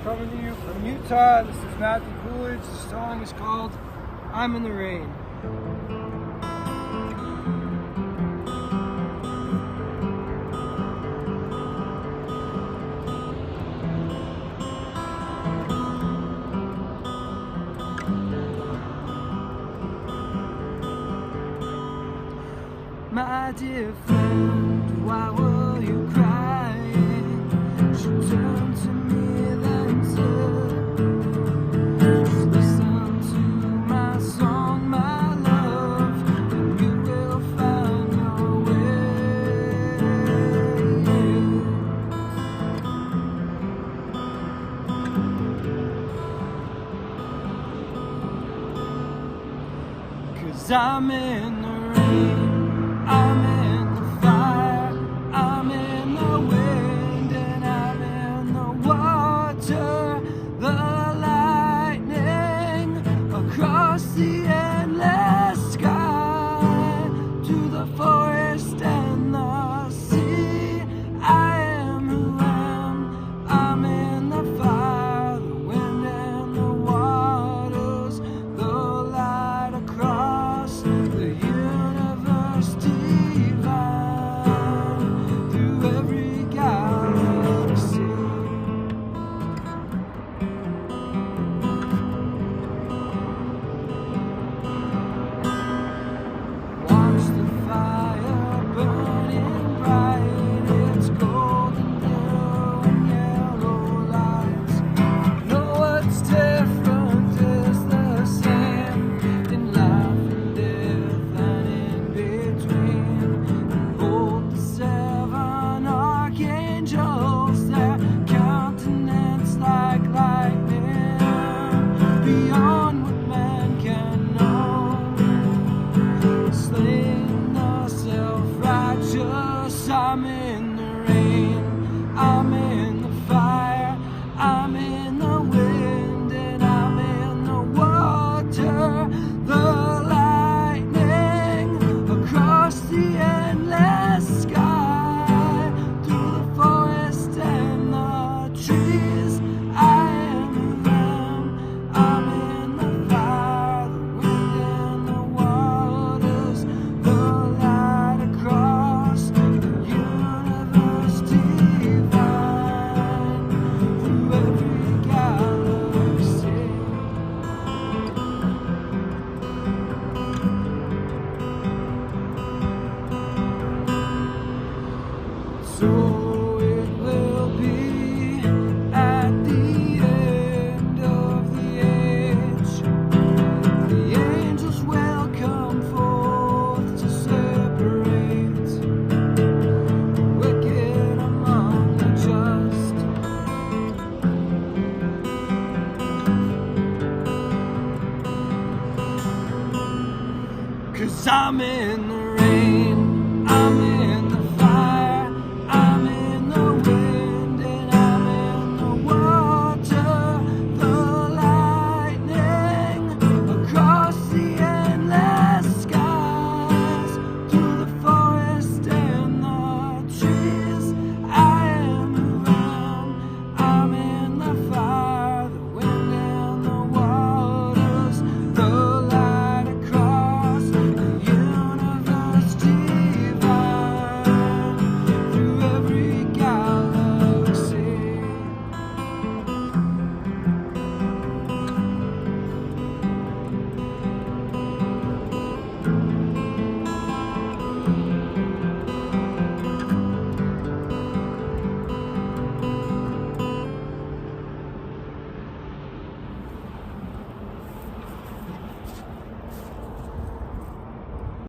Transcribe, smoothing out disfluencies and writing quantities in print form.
coming to you from Utah. This is Matthew Coolidge. The song is called I'm in the Rain. My dear friend, why were you crying? She turned to me then said, just listen to my song, my love, and you will find your way. 'Cause I'm in the rain, I'm in the fire, I'm in the wind, and I'm in the water, the lightning, across the endless sky, to the forest and the sea. I am who am, I'm in the fire, the wind and the waters, the light across the universe divine, through every galaxy. Watch the fire burning bright, its golden blue and yellow lights. Know what's different is the same in life and death and in between. Behold the seven archangels, their countenance like lightning, beyond what man can know, slaying the self-righteous. I'm in the rain, I'm in the fire, I'm in the wind, and I'm in the water, the lightning, across the endless sky, through the forest and the trees. I am who am, I'm in the fire, the wind and the waters, the light across the universe divine, through every galaxy. So it will be at the end of the age. The angels will come forth to separate the wicked among the just. 'Cause I'm in